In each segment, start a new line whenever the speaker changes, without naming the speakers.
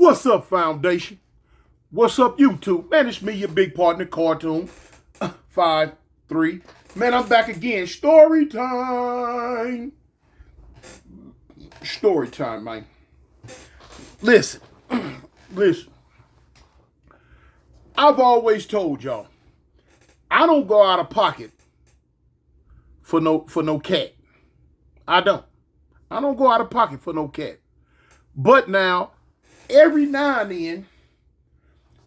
What's up, Foundation? What's up, YouTube? Man, it's me, your big partner, Cartoon. 5-3. Man, I'm back again. Story time. Story time, man. Listen. Listen. I've always told y'all, I don't go out of pocket for no cat. I don't go out of pocket for no cat. But now, every now and then,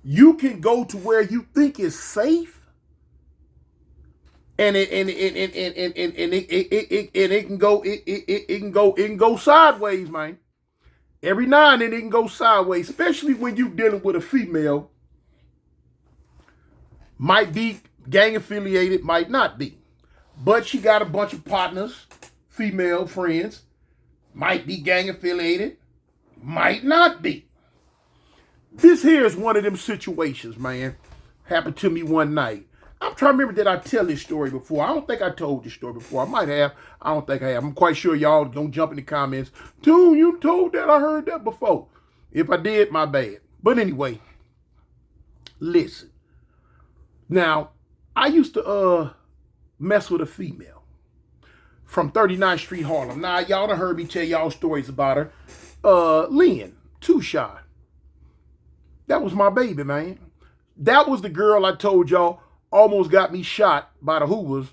you can go to where you think is safe, and it can go sideways, man. Every now and then it can go sideways, especially when you're dealing with a female. Might be gang affiliated, might not be. But she got a bunch of partners, female friends. Might be gang affiliated, might not be. This here is one of them situations, man. Happened to me one night. I'm trying to remember, did I tell this story before? I don't think I told this story before. I might have. I don't think I have. I'm quite sure y'all don't jump in the comments. Dude, you told that. I heard that before. If I did, my bad. But anyway, listen. Now, I used to mess with a female from 39th Street, Harlem. Now, y'all done heard me tell y'all stories about her. Lynn, Too Shy. That was my baby, man. That was the girl I told y'all almost got me shot by the Hoovers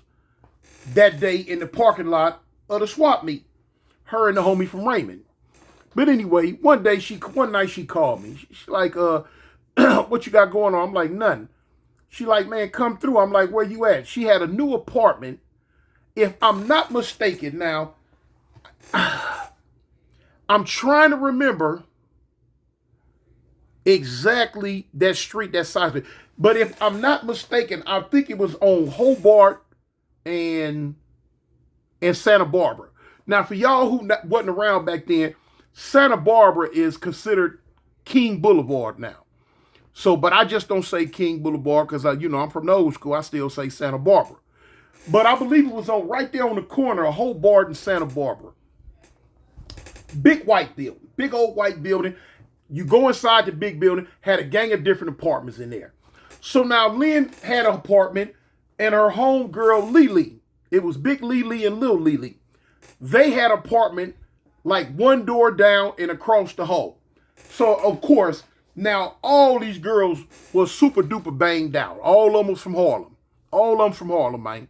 that day in the parking lot of the swap meet. Her and the homie from Raymond. But anyway, one night she called me. She's like, what you got going on? I'm like, nothing. She like, man, come through. I'm like, where you at? She had a new apartment. If I'm not mistaken, now, I'm trying to remember exactly that street, that side street. But if I'm not mistaken, I think it was on Hobart and Santa Barbara. Now, for y'all who wasn't around back then, Santa Barbara is considered King Boulevard now. So, but I just don't say King Boulevard because, I'm from the old school. I still say Santa Barbara. But I believe it was on right there on the corner of Hobart and Santa Barbara. Big white building. Big old white building. You go inside the big building, had a gang of different apartments in there. So now Lynn had an apartment and her homegirl Lily. It was Big Lily and Lil Lily. They had an apartment like one door down and across the hall. So, of course, now, all these girls were super duper banged out. All of them was from Harlem. All of them from Harlem, man.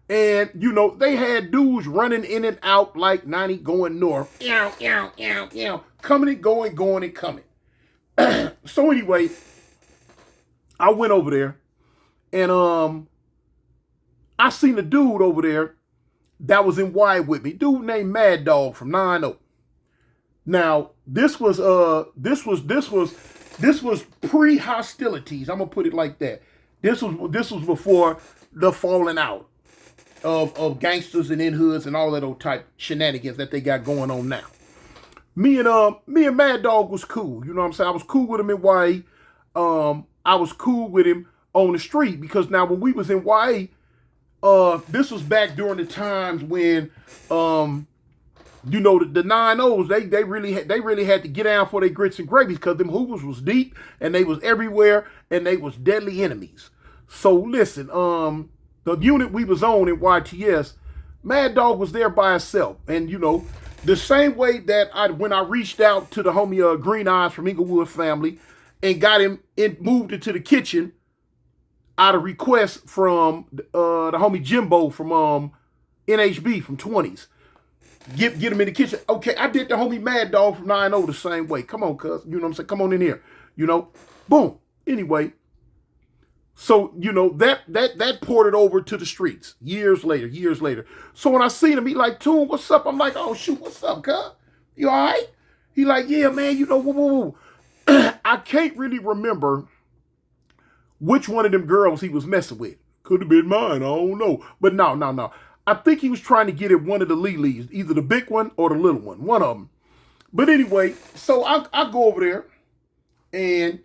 And, they had dudes running in and out like 90 going north. Coming and going and coming. So anyway, I went over there and I seen a dude over there that was in Y with me. Dude named Mad Dog from 9-0. Now, this was pre-hostilities. I'm gonna put it like that. This was before the falling out of gangsters and in hoods and all that old type shenanigans that they got going on now. Me and Mad Dog was cool. You know what I'm saying? I was cool with him in YA. I was cool with him on the street because now when we was in YA, this was back during the times when the 9-0s, they really had to get down for their grits and gravies because them Hoovers was deep and they was everywhere and they was deadly enemies. So listen, the unit we was on in YTS, Mad Dog was there by himself. And the same way that when I reached out to the homie Green Eyes from Inglewood family and got him moved into the kitchen out of request from the homie Jimbo from NHB from 20s. Get him in the kitchen. Okay, I did the homie Mad Dog from 9-0 the same way. Come on, cuz. You know what I'm saying? Come on in here. Boom. Anyway. So, that ported over to the streets years later. So when I seen him, he like, Toon, what's up? I'm like, oh, shoot, what's up, cuz? You all right? He like, yeah, man, woo. I can't really remember which one of them girls he was messing with. Could have been mine. I don't know. But no. I think he was trying to get at one of the Lilis, either the big one or the little one of them. But anyway, so I go over there, and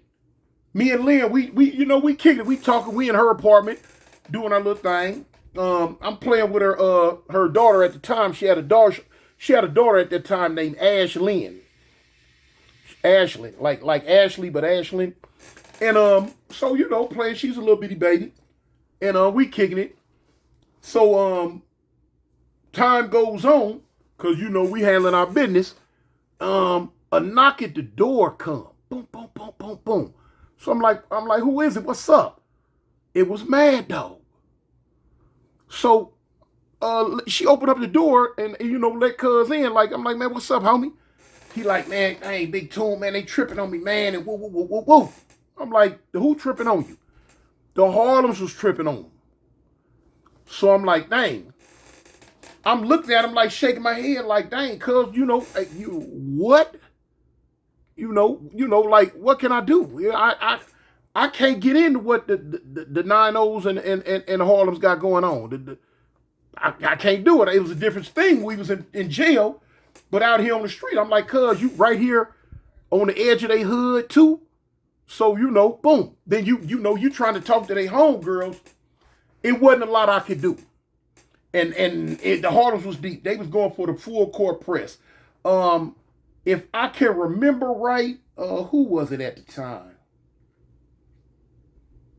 me and Lynn, we kick it, we talking, we in her apartment, doing our little thing. I'm playing with her daughter at the time. She had a daughter at that time named Ash Lynn. Ashley, like Ashley, but Ashlyn. And so playing, she's a little bitty baby. And we kicking it. So time goes on, cause we handling our business. A knock at the door come. Boom, boom, boom, boom, boom. So I'm like, who is it? What's up? It was Mad Dog. So she opened up the door and let cuz in. Like, I'm like, man, what's up, homie? He like, man, I ain't Big Tune, man. They tripping on me, man. And woo, woo, woo, woo, woo. I'm like, who tripping on you? The Harlems was tripping on him. So I'm like, dang. I'm looking at him like shaking my head like, dang, cuz, you what? Like, what can I do? I can't get into what the 9-0s and the Harlems got going on. I can't do it. It was a different thing. We was in jail, but out here on the street, I'm like, cuz, you right here on the edge of their hood too. So, boom. Then you trying to talk to their homegirls. It wasn't a lot I could do. And the Harlems was deep. They was going for the full court press. If I can remember right, who was it at the time?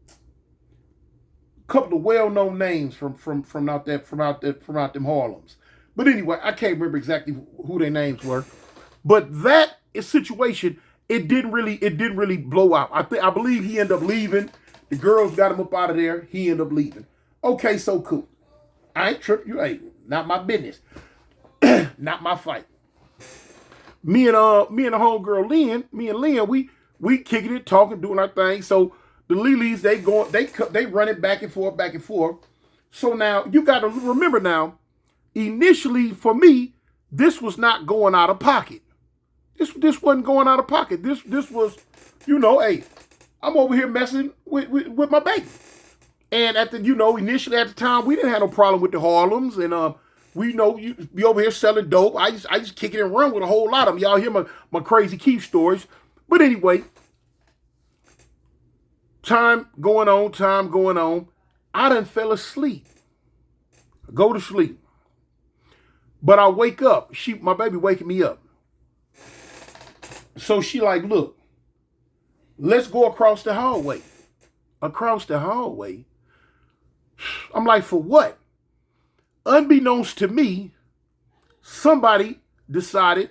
A couple of well-known names from out them Harlems. But anyway, I can't remember exactly who their names were. But that situation, it didn't really blow out. I believe he ended up leaving. The girls got him up out of there. He ended up leaving. Okay, so cool. I ain't tripping. You ain't. Not my business. Not my fight. Me and the homegirl Lynn, we kicking it, talking, doing our thing. So the Lilies, they run it back and forth, back and forth. So now you got to remember now, initially for me, this was not going out of pocket. This wasn't going out of pocket. This was, hey, I'm over here messing with my baby. And initially at the time, we didn't have no problem with the Harlems. And you be over here selling dope. I just kick it and run with a whole lot of them. Y'all hear my crazy Keith stories. But anyway, time going on. I done fell asleep. Go to sleep. But I wake up. My baby waking me up. So she like, look, let's go across the hallway. Across the hallway? I'm like, for what? Unbeknownst to me, somebody decided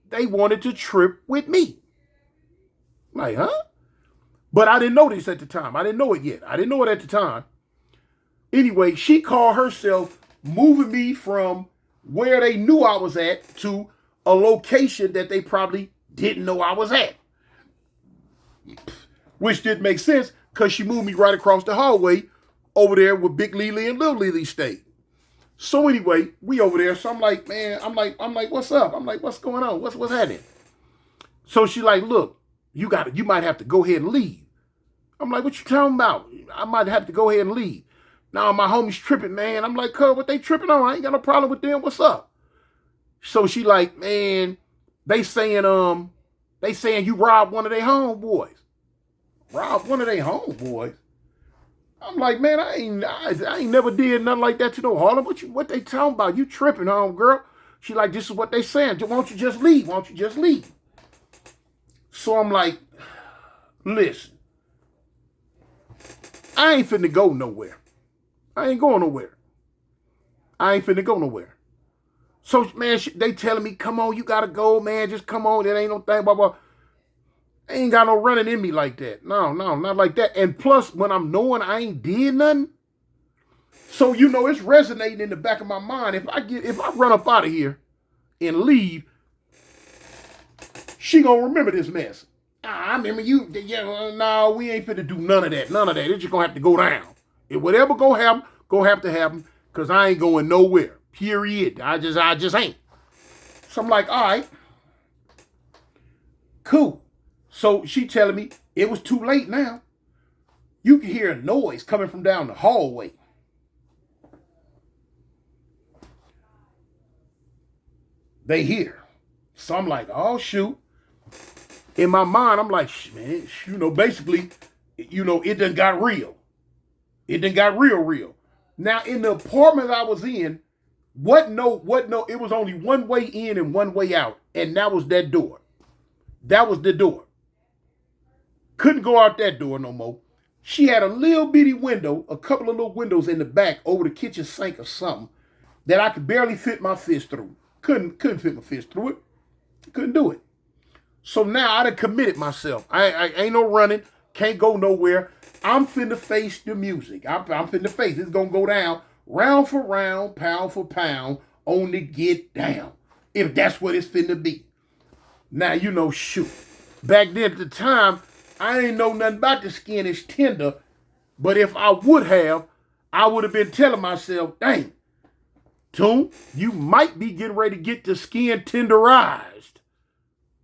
they wanted to trip with me. I'm like, huh? But I didn't know this at the time. I didn't know it yet. I didn't know it at the time. Anyway, she called herself moving me from where they knew I was at to a location that they probably didn't know I was at. Which didn't make sense because she moved me right across the hallway over there where Big Lily and Little Lily stayed. So anyway, we over there. So I'm like, man, I'm like, what's up? I'm like, what's going on? What's happening? So she like, look, you might have to go ahead and leave. I'm like, what you talking about? I might have to go ahead and leave. Now my homie's tripping, man. I'm like, cuz, what they tripping on? I ain't got no problem with them. What's up? So she like, man, they saying you robbed one of their homeboys. Robbed one of their homeboys? I'm like, man, I ain't never did nothing like that to no Harlem. What they talking about? You tripping, girl? She like, this is what they saying. Why don't you just leave? Why don't you just leave? So I'm like, listen, I ain't finna go nowhere. I ain't going nowhere. I ain't finna go nowhere. So, man, they telling me, come on, you gotta go, man. Just come on. That ain't no thing, blah, blah. I ain't got no running in me like that. No, not like that. And plus, when I'm knowing I ain't did nothing, so it's resonating in the back of my mind. If I run up out of here and leave, she gonna remember this mess. I remember you. Yeah, no, we ain't finna do none of that. None of that. It's just gonna have to go down. If whatever gonna have to happen, because I ain't going nowhere. Period. I just ain't. So I'm like, all right, cool. So she telling me it was too late now. You can hear a noise coming from down the hallway. They hear. So I'm like, oh, shoot. In my mind, I'm like, man, basically, it done got real. It done got real. Now, in the apartment I was in, it was only one way in and one way out. And that was that door. That was the door. Couldn't go out that door no more. She had a little bitty window, a couple of little windows in the back over the kitchen sink or something that I could barely fit my fist through. Couldn't fit my fist through it. Couldn't do it. So now I done committed myself. I ain't no running. Can't go nowhere. I'm finna face the music. I'm finna face. It's gonna go down round for round, pound for pound on the get down. If that's what it's finna be. Now, you know, shoot. Back then at the time, I ain't know nothing about the skin is tender. But if I would have, I would have been telling myself, dang, Toon, you might be getting ready to get the skin tenderized.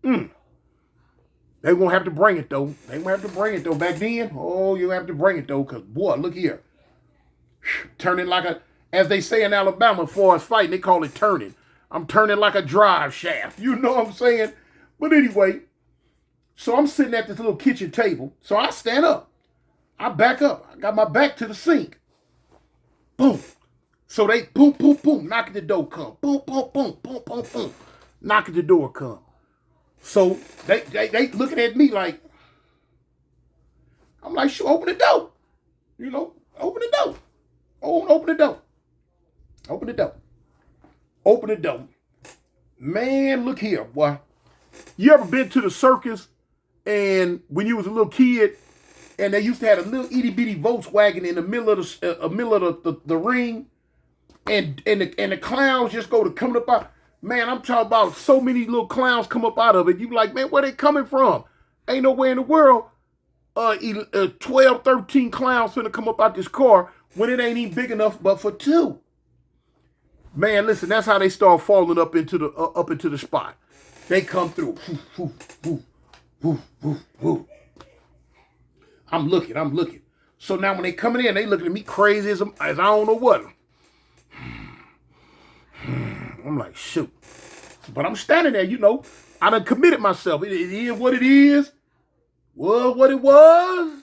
They won't have to bring it, though. They won't have to bring it, though. Back then, oh, you have to bring it, though, because, boy, look here. Turning like a, as they say in Alabama, as far as fighting, they call it turning. I'm turning like a drive shaft. You know what I'm saying? But anyway, so I'm sitting at this little kitchen table. So I stand up. I back up. I got my back to the sink. Boom. So they boom, boom, boom, knock at the door come. Boom, boom, boom, boom, boom, boom. Knock at the door come. So they looking at me like, I'm like, shoot, open the door. You know, open the door. Oh, open the door. Open the door. Open the door. Man, look here, boy. You ever been to the circus and when you was a little kid and they used to have a little itty bitty Volkswagen in the middle of the ring and the clowns just go to coming up out. Man, I'm talking about so many little clowns come up out of it. You like, man, where they coming from? Ain't nowhere in the world 12, 13 clowns finna come up out this car when it ain't even big enough but for two. Man, listen, that's how they start falling up into the spot. They come through. I'm looking. So now when they coming in, they looking at me crazy as I don't know what. I'm like, shoot. But I'm standing there, you know. I done committed myself. It is what it is. Was what it was.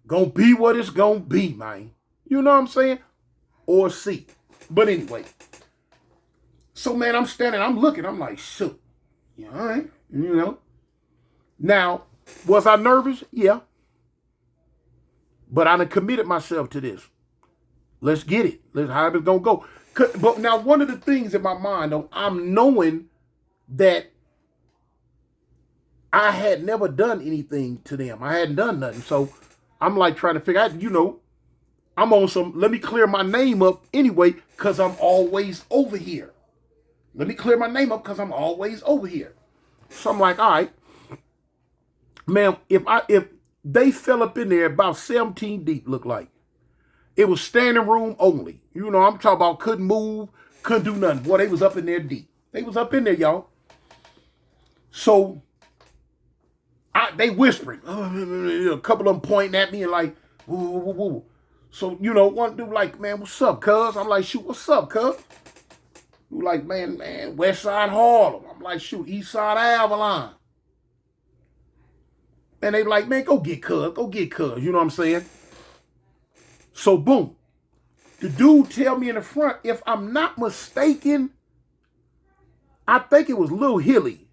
Gonna be what it's gonna be, man. You know what I'm saying? Or see. But anyway. So, man, I'm standing, I'm looking. I'm like, shoot. Yeah, all right. You know. Now, was I nervous? Yeah. But I done committed myself to this. Let's get it. Let's how it's gonna go. But now one of the things in my mind, though, I'm knowing that I had never done anything to them. I hadn't done nothing. So I'm like trying to figure out, you know, I'm on some, let me clear my name up anyway, because I'm always over here. Let me clear my name up because I'm always over here. So I'm like, all right, man, if they fell up in there about 17 deep, looked like. It was standing room only. You know, I'm talking about couldn't move, couldn't do nothing. Boy, they was up in there deep. They was up in there, y'all. So, they whispering. A couple of them pointing at me and like, woo, woo, woo. So, you know, one dude like, man, what's up, cuz? I'm like, shoot, what's up, cuz? You like, man, West Side Harlem. I'm like, shoot, East Side Avalon. And they like, man, go get cuz. You know what I'm saying? So, boom. The dude tell me in the front, if I'm not mistaken, I think it was Lil Hilly.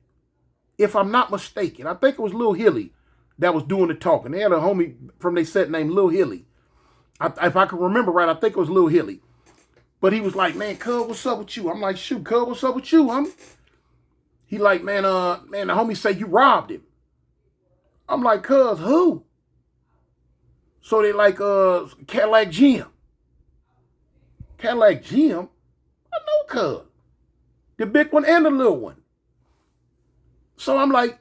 If I'm not mistaken. I think it was Lil Hilly that was doing the talking. They had a homie from their set named Lil Hilly. If I can remember right, I think it was Lil Hilly. But he was like, man, cuz, what's up with you? I'm like, shoot, cuz, what's up with you, homie? He like, man, the homie say you robbed him. I'm like, cuz, who? So they like, Cadillac Jim. Cadillac Jim? I know cuz. The big one and the little one. So I'm like,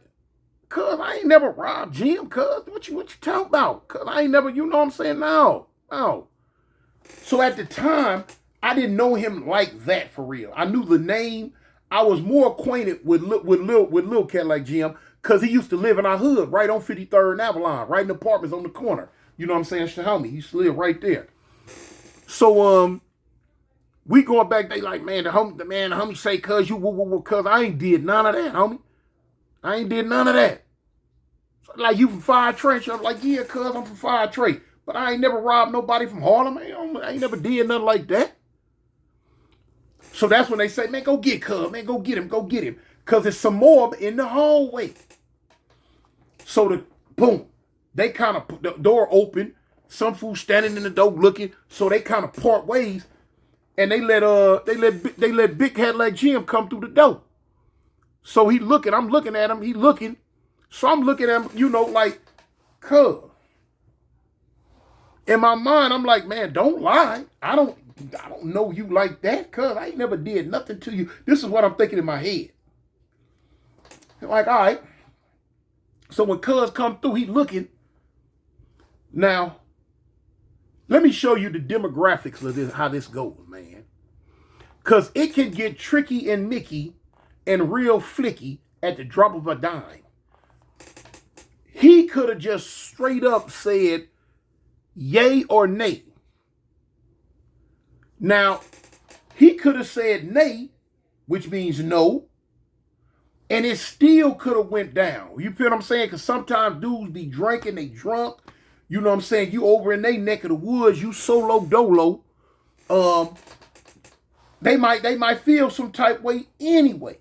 cuz, I ain't never robbed Jim, cuz. What you talking about? Cuz I ain't never, you know what I'm saying? No. So at the time, I didn't know him like that for real. I knew the name. I was more acquainted with Lil Cadillac Jim because he used to live in our hood right on 53rd and Avalon, right in the apartments on the corner. You know what I'm saying? It's the homie. He used to live right there. So we going back, they like, man, the homie say, cuz you cuz I ain't did none of that, homie. I ain't did none of that. So, like, you from Fire Trench? I'm like, yeah, cuz I'm from Fire Trench. But I ain't never robbed nobody from Harlem. I ain't never did nothing like that. So that's when they say, man, go get cuz, man, go get him. Because there's some more in the hallway. So boom, they kind of put the door open. Some fool standing in the door looking. So they kind of part ways, and they let Big Head like Jim come through the door. So he looking. I'm looking at him. He looking. So I'm looking at him. Like, cuz. In my mind, I'm like, man, don't lie. I don't know you like that, cuz I ain't never did nothing to you. This is what I'm thinking in my head. Like, all right. So when cuz come through, he looking. Now, let me show you the demographics of this, how this goes, man. Because it can get tricky and nicky and real flicky at the drop of a dime. He could have just straight up said yay or nay. Now, he could have said nay, which means no, and it still could have went down. You feel what I'm saying? Because sometimes dudes be drinking, they drunk. You know what I'm saying? You over in they neck of the woods, you solo dolo. They might feel some type way anyway.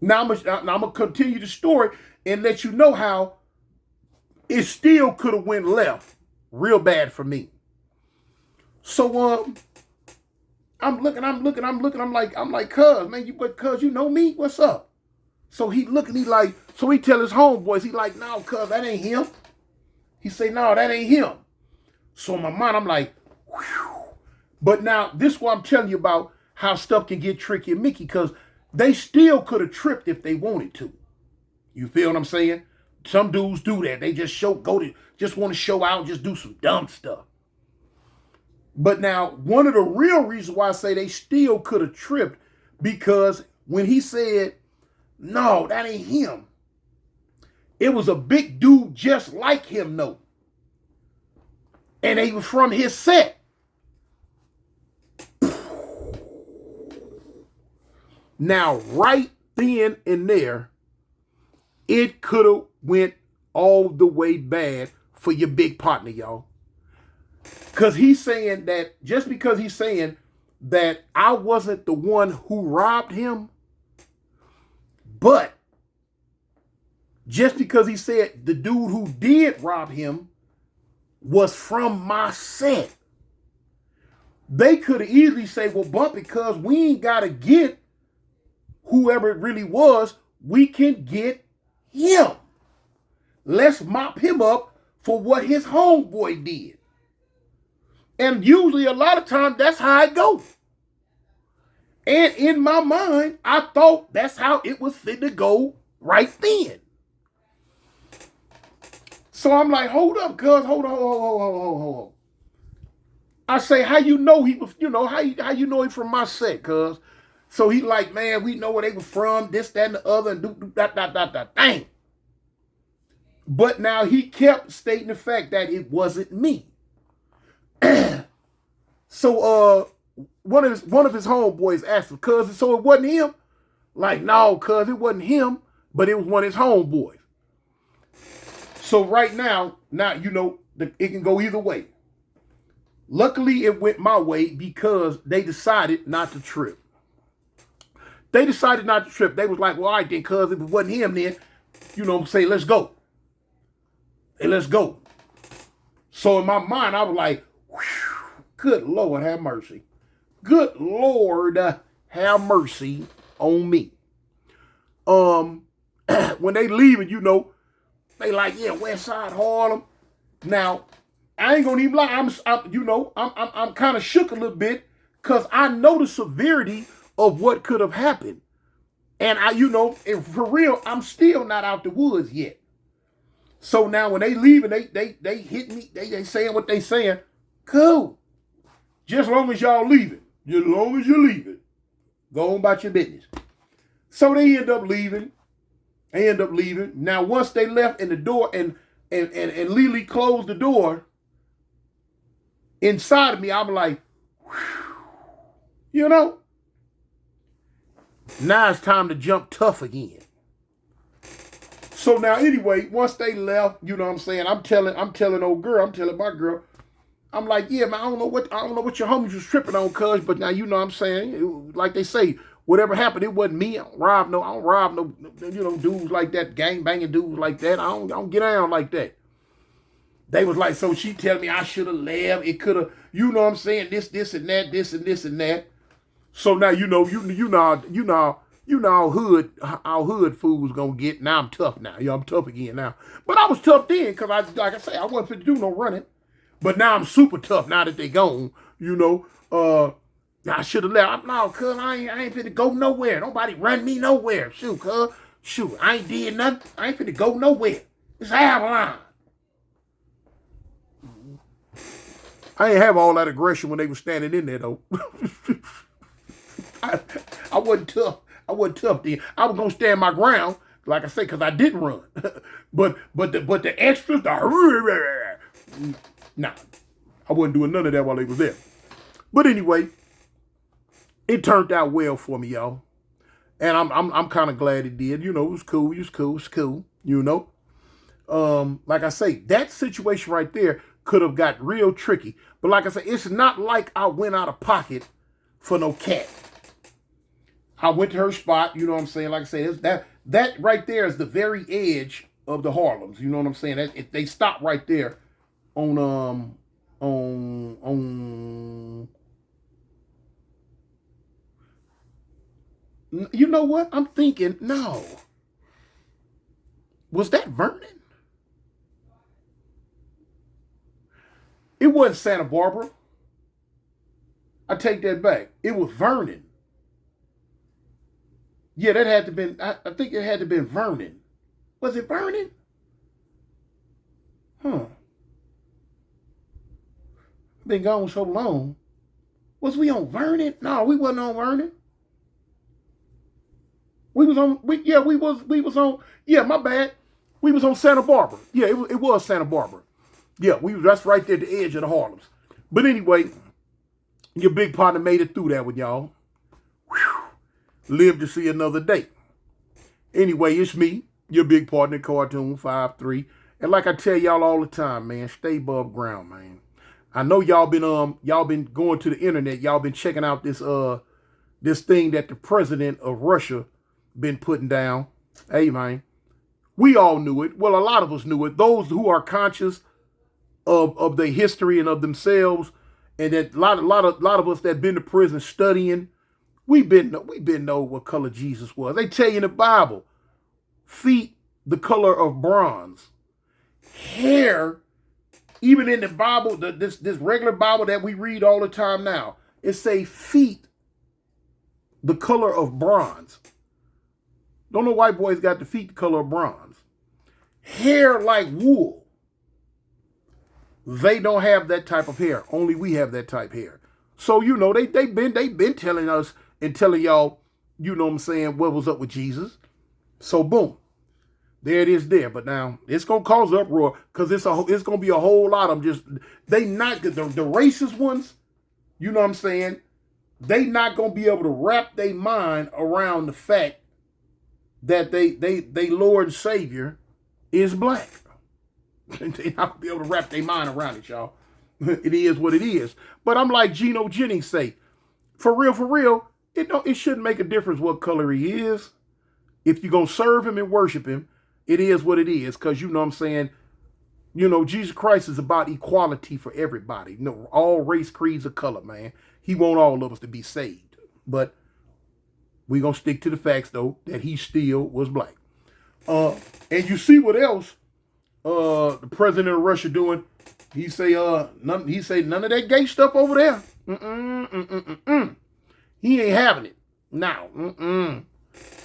Now I'm gonna continue the story and let you know how it still could have went left real bad for me. So I'm looking. I'm like, cuz, man, cuz, you know me? What's up? So he looking, so he tell his homeboys, he like, no, cuz, that ain't him. He say, no, that ain't him. So in my mind, I'm like, whew. But now, this is what I'm telling you about how stuff can get tricky and Mickey, because they still could have tripped if they wanted to. You feel what I'm saying? Some dudes do that. They just just want to show out, just do some dumb stuff. But now, one of the real reasons why I say they still could have tripped, because when he said, no, that ain't him, it was a big dude just like him, though. And they were from his set. Now, right then and there, it could have went all the way bad for your big partner, y'all. Because he's saying that, just because he's saying that I wasn't the one who robbed him, but just because he said the dude who did rob him was from my set, they could have easily said, well, Bumpy, because we ain't got to get whoever it really was, we can get him. Let's mop him up for what his homeboy did. And usually a lot of times that's how it goes. And in my mind, I thought that's how it was fit to go right then. So I'm like, hold up, cuz, hold on. I say, how you know he was, how you know he from my set, cuz? So he like, man, we know where they were from, this, that, and the other, and that, dang. But now he kept stating the fact that it wasn't me. So one of his homeboys asked him, cuz, so it wasn't him? Like, no, cuz, it wasn't him, but it was one of his homeboys. So right now, it can go either way. Luckily, it went my way because they decided not to trip. They decided not to trip. They was like, well, all right then, cuz, if it wasn't him then, say, let's go. Hey, let's go. So in my mind, I was like, whew, good Lord, have mercy. Good Lord, have mercy on me. When they leaving, they like, yeah, West Side Harlem. Now, I ain't gonna even lie. I'm kind of shook a little bit because I know the severity of what could have happened. And and for real, I'm still not out the woods yet. So now when they leaving, they hit me. They saying what they saying. Cool. Just as long as y'all leaving. Just as long as you're leaving. Go on about your business. So they end up leaving. Now, once they left in the door and Lily closed the door, inside of me, I'm like, whew, now it's time to jump tough again. So now, anyway, once they left, I'm saying, I'm telling my girl, I'm like, yeah, man, I don't know what your homies was tripping on, cuz, but now you know what I'm saying. Like they say, whatever happened, it wasn't me. I don't rob no, dudes like that, gang banging dudes like that. I don't get down like that. They was like, so she tell me I should have left. It could have, you know what I'm saying, this and that, this and this and that. So now you know our hood fools gonna get. Now I'm tough now. I'm tough again now. But I was tough then, cause like I say, I wasn't fit to do no running. But now I'm super tough now that they gone. I should have left. No, cuz I ain't finna go nowhere. Nobody run me nowhere. Shoot, cuz. Shoot, I ain't did nothing. I ain't finna go nowhere. It's Avalon. I ain't have all that aggression when they were standing in there though. I wasn't tough. I wasn't tough then. I was gonna stand my ground, like I say, cause I didn't run. but the extras, nah, I wasn't doing none of that while they was there. But anyway, it turned out well for me, y'all. And I'm kind of glad it did. It was cool. It's cool. Like I say, that situation right there could have got real tricky. But like I say, it's not like I went out of pocket for no cat. I went to her spot, you know what I'm saying? Like I say, that right there is the very edge of the Harlems. You know what I'm saying? They stop right there on you know what? I'm thinking, no. Was that Vernon? It wasn't Santa Barbara. I take that back. It was Vernon. Yeah, that had to been, I think it had to been Vernon. Was it Vernon? Been gone so long. Was we on Vernon? No, we wasn't on Vernon. We was on, we was on, my bad. We was on Santa Barbara. Yeah, it was Santa Barbara. Yeah, that's right there at the edge of the Harlems. But anyway, your big partner made it through that with y'all. Whew. Lived to see another day. Anyway, it's me, your big partner, Cartoon 5'3". And like I tell y'all all the time, man, stay above ground, man. I know y'all been going to the internet, y'all been checking out this thing that the president of Russia been putting down. Hey, man, we all knew it. Well, a lot of us knew it. Those who are conscious of their history and of themselves, and that a lot of us that been to prison studying, we been know what color Jesus was. They tell you in the Bible, feet the color of bronze, hair, even in the Bible, this regular Bible that we read all the time now, it say feet the color of bronze. Don't know white boys got the feet the color of bronze. Hair like wool. They don't have that type of hair. Only we have that type of hair. So, they've been telling us and telling y'all, you know what I'm saying, what was up with Jesus. So, boom. There it is there. But now, it's going to cause uproar because it's going to be a whole lot of them. The racist ones, you know what I'm saying, they not going to be able to wrap their mind around the fact that they Lord and Savior is black. They not be able to wrap their mind around it, y'all. It is what it is. But I'm like Geno Jennings say, for real, it shouldn't make a difference what color he is. If you're going to serve him and worship him, it is what it is. Because, you know what I'm saying, Jesus Christ is about equality for everybody. All race, creeds, or color, man. He want all of us to be saved. But we're going to stick to the facts, though, that he still was black. And you see what else the president of Russia doing? He say none of that gay stuff over there. He ain't having it. Now,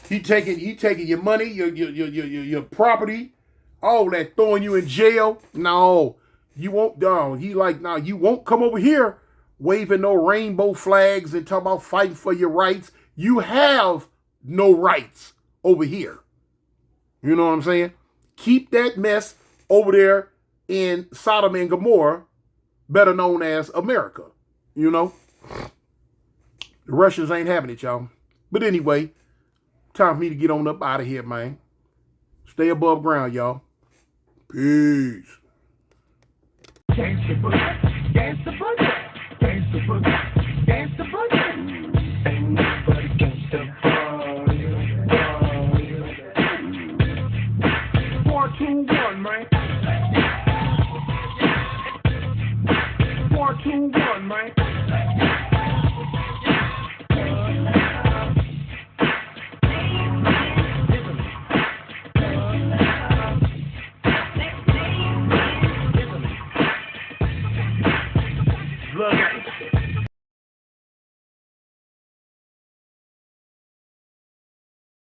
He taking your money, your property, all that, throwing you in jail. No, you won't. No, you won't come over here waving no rainbow flags and talking about fighting for your rights. You have no rights over here. You know what I'm saying? Keep that mess over there in Sodom and Gomorrah, better known as America. The Russians ain't having it, y'all. But anyway, time for me to get on up out of here, man. Stay above ground, y'all. Peace.
paper.